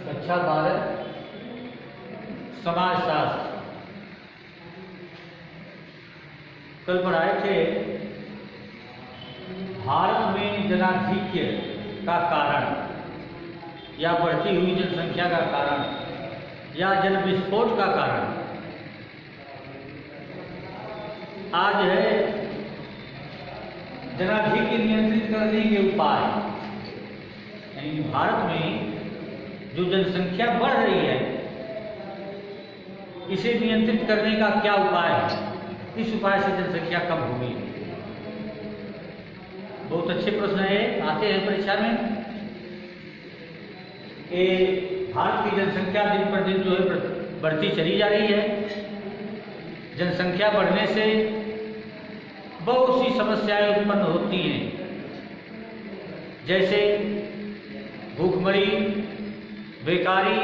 कक्षा 12 समाजशास्त्र। कल पढ़ाए थे भारत में जनाधिक्य का कारण या बढ़ती हुई जनसंख्या का कारण या जन विस्फोट का कारण। आज है जनाधिक्य नियंत्रित करने के उपाय। यानी भारत में जो जनसंख्या बढ़ रही है इसे नियंत्रित करने का क्या उपाय है, इस उपाय से जनसंख्या कम होगी। बहुत अच्छे प्रश्न है, आते हैं परीक्षा में। ये भारत की जनसंख्या दिन पर दिन जो है बढ़ती चली जा रही है। जनसंख्या बढ़ने से बहुत सी समस्याएं उत्पन्न होती हैं, जैसे भूखमरी, बेकारी,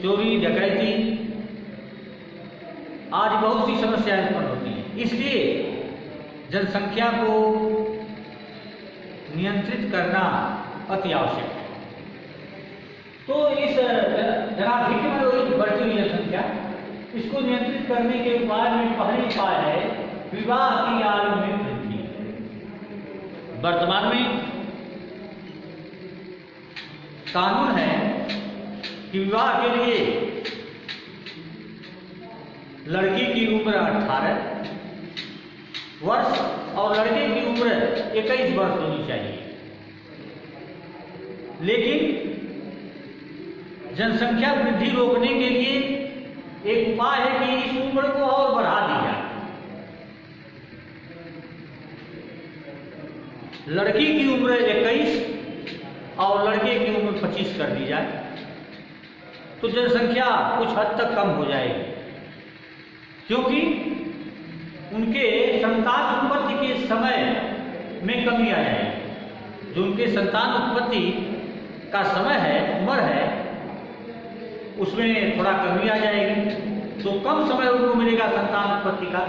चोरी डकैती, आज बहुत सी समस्याएं उत्पन्न होती हैं। इसलिए जनसंख्या को नियंत्रित करना अति आवश्यक है। तो इस जनाधिक्य में बढ़ती हुई जनसंख्या, इसको नियंत्रित करने के उपाय में पहली उपाय है विवाह की आयु में वृद्धि। वर्तमान में कानून है कि विवाह के लिए लड़की की उम्र 18 वर्ष और लड़के की उम्र 21 वर्ष होनी चाहिए। लेकिन जनसंख्या वृद्धि रोकने के लिए एक उपाय है कि इस उम्र को और बढ़ा दी जाए। लड़की की उम्र 21 और लड़के की उम्र 25 कर दी जाए, तो जनसंख्या कुछ हद तक कम हो जाएगी। क्योंकि उनके संतान उत्पत्ति के समय में कमी आ जाएगी। जो उनके संतान उत्पत्ति का समय है, उम्र है, उसमें थोड़ा कमी आ जाएगी। तो कम समय उनको मिलेगा संतान उत्पत्ति का,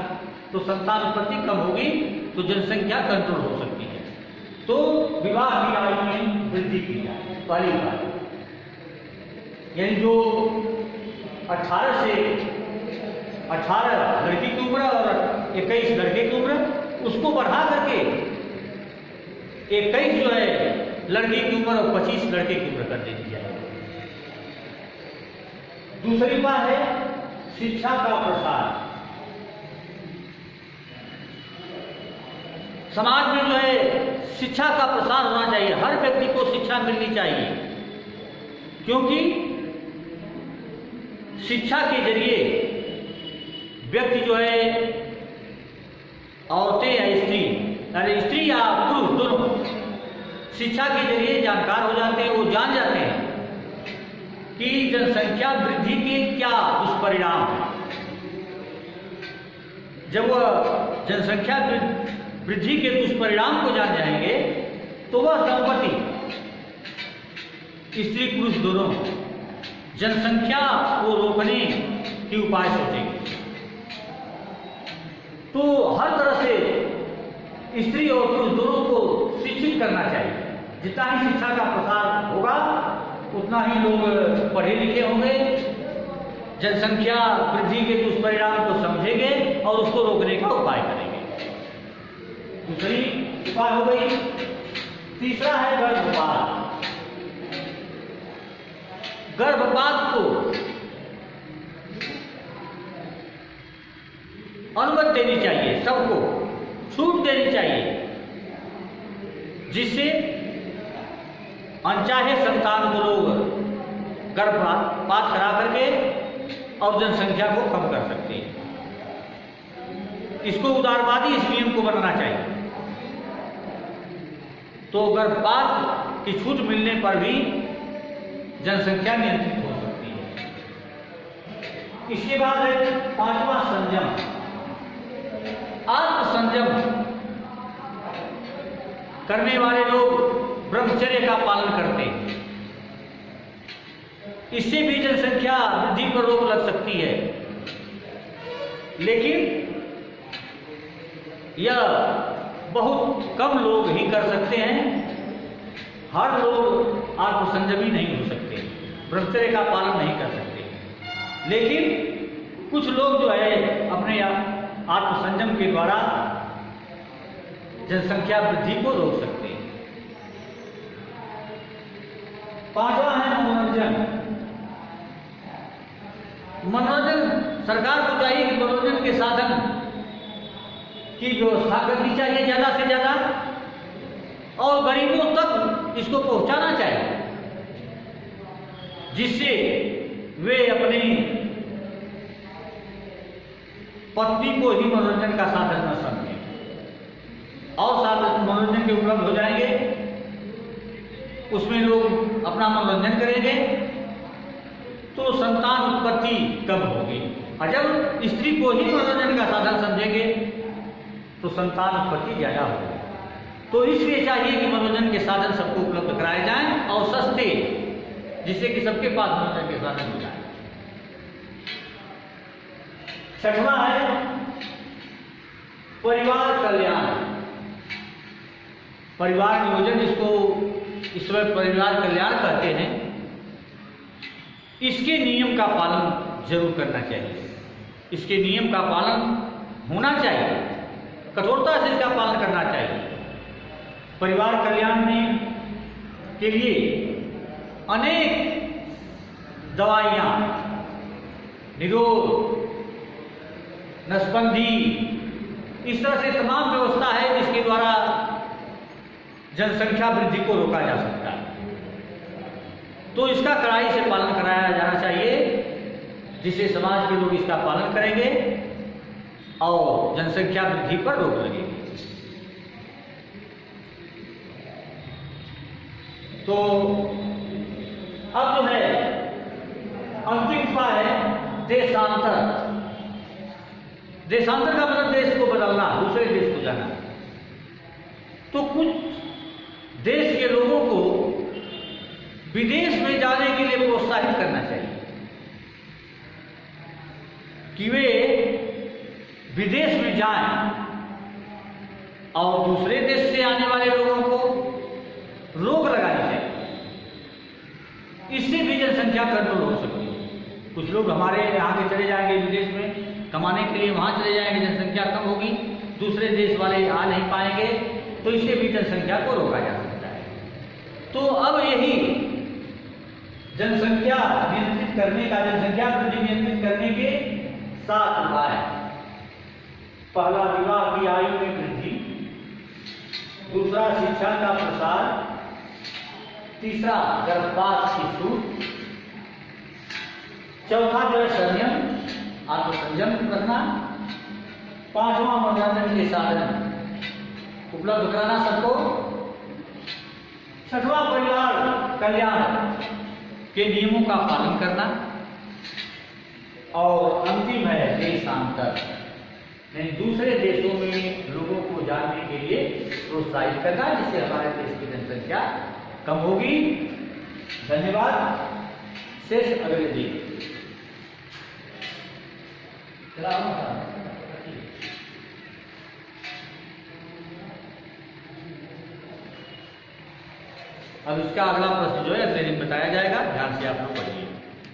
तो संतान उत्पत्ति कम होगी तो जनसंख्या कंट्रोल हो सकती है। तो विवाह की आयु में वृद्धि की जाए, पहली बात। यानी जो 18 लड़की की उम्र और 21 लड़के की उम्र, उसको बढ़ा करके 21 जो है लड़की की उम्र और 25 लड़के की उम्र कर देनी जाए। दूसरी बात है शिक्षा का प्रसार। समाज में जो है शिक्षा का प्रसार होना चाहिए। हर व्यक्ति को शिक्षा मिलनी चाहिए, क्योंकि शिक्षा के जरिए व्यक्ति जो है, औरतें या स्त्री या पुरुष दोनों शिक्षा के जरिए जानकार हो जाते हैं। वो जान जाते हैं कि जनसंख्या वृद्धि के क्या दुष्परिणाम हैं। जब वह जनसंख्या वृद्धि के दुष्परिणाम को जान जाएंगे तो वह दंपति, स्त्री पुरुष दोनों, जनसंख्या को रोकने के उपाय सोचेंगे। तो हर तरह से स्त्री और पुरुष दोनों को शिक्षित करना चाहिए। जितना ही शिक्षा का प्रसार होगा उतना ही लोग पढ़े लिखे होंगे, जनसंख्या वृद्धि के दुष्परिणाम को समझेंगे और उसको रोकने का उपाय करेंगे। दूसरी उपाय हो गई। तीसरा है गर्भपात। गर्भपात को अनुमति देनी चाहिए, सबको छूट देनी चाहिए, जिससे अनचाहे संतान को लोग गर्भपात करा करके और जनसंख्या को कम कर सकते हैं। इसको उदारवादी इस नियम को बनाना चाहिए। तो गर्भपात की छूट मिलने पर भी जनसंख्या नियंत्रित हो सकती है। इसके बाद है पांचवा संयम। आत्मसंयम करने वाले लोग ब्रह्मचर्य का पालन करते हैं। इससे भी जनसंख्या वृद्धि पर रोक लग सकती है। लेकिन यह बहुत कम लोग ही कर सकते हैं, हर लोग आत्मसंयमी नहीं हो सकते, ब्रह्मचर्य का पालन नहीं कर सकते, लेकिन कुछ लोग जो है अपने आत्मसंयम के द्वारा जनसंख्या वृद्धि को रोक सकते हैं। पांचवा है मनोरंजन। मनोरंजन सरकार को चाहिए कि मनोरंजन के साधन की व्यवस्था करनी चाहिए ज़्यादा से ज़्यादा, और गरीबों तक इसको पहुंचाना चाहिए, जिससे वे अपनी पत्नी को ही मनोरंजन का साधन न समझें और साधन मनोरंजन के उपलब्ध हो जाएंगे, उसमें लोग अपना मनोरंजन करेंगे तो संतान उत्पत्ति कम होगी। और जब स्त्री को ही मनोरंजन का साधन समझेंगे तो संतान उत्पत्ति ज़्यादा होगी। तो इसलिए चाहिए कि मनोरंजन के साधन सबको उपलब्ध कराए जाएं और सस्ते, जिससे कि सबके पास मनोरंजन के साधन हो जाए। छठवां है परिवार कल्याण। परिवार नियोजन, जिसको इस समय परिवार कल्याण कहते हैं, इसके नियम का पालन जरूर करना चाहिए। इसके नियम का पालन होना चाहिए, कठोरता से इसका पालन करना चाहिए। परिवार कल्याण में के लिए अनेक दवाइयाँ, निरोध, नसबंदी, इस तरह से तमाम व्यवस्था है जिसके द्वारा जनसंख्या वृद्धि को रोका जा सकता है। तो इसका कड़ाई से पालन कराया जाना चाहिए, जिससे समाज के लोग इसका पालन करेंगे और जनसंख्या वृद्धि पर रोक लगेगी। तो अब जो है अंतिम उपाय है देशांतर। देशांतर का मतलब देश को बदलना, दूसरे देश को जाना। तो कुछ देश के लोगों को विदेश में जाने के लिए प्रोत्साहित करना चाहिए कि वे विदेश में जाएं और दूसरे देश से आने वाले लोगों को रोक लगानी चाहिए। इससे भी जनसंख्या कंट्रोल हो सकती है। कुछ लोग हमारे यहाँ के चले जाएंगे विदेश में कमाने के लिए, वहाँ चले जाएंगे, जनसंख्या कम होगी, दूसरे देश वाले आ नहीं पाएंगे, तो इससे भी जनसंख्या को रोका जा सकता है। तो अब यही जनसंख्या नियंत्रित करने का, जनसंख्या वृद्धि नियंत्रित करने के 7 उपाय। पहला, विवाह की आयु में वृद्धि। दूसरा, शिक्षा का प्रसार। तीसरा, गर्भपात की छूट। चौथा जो है संयम, आत्मसंयम रखना। पांचवा, मनोरंजन के साधन उपलब्ध कराना सबको। छठवां, परिवार कल्याण के नियमों का पालन करना। और अंतिम है देशांतर, यानी दूसरे देशों में लोगों को जानने के लिए प्रोत्साहित करना, जिससे हमारे देश की जनसंख्या कम होगी। धन्यवाद। शेष अगले दिन। अब इसका अगला प्रश्न जो है अगले दिन बताया जाएगा। ध्यान से आप लोग पढ़िए।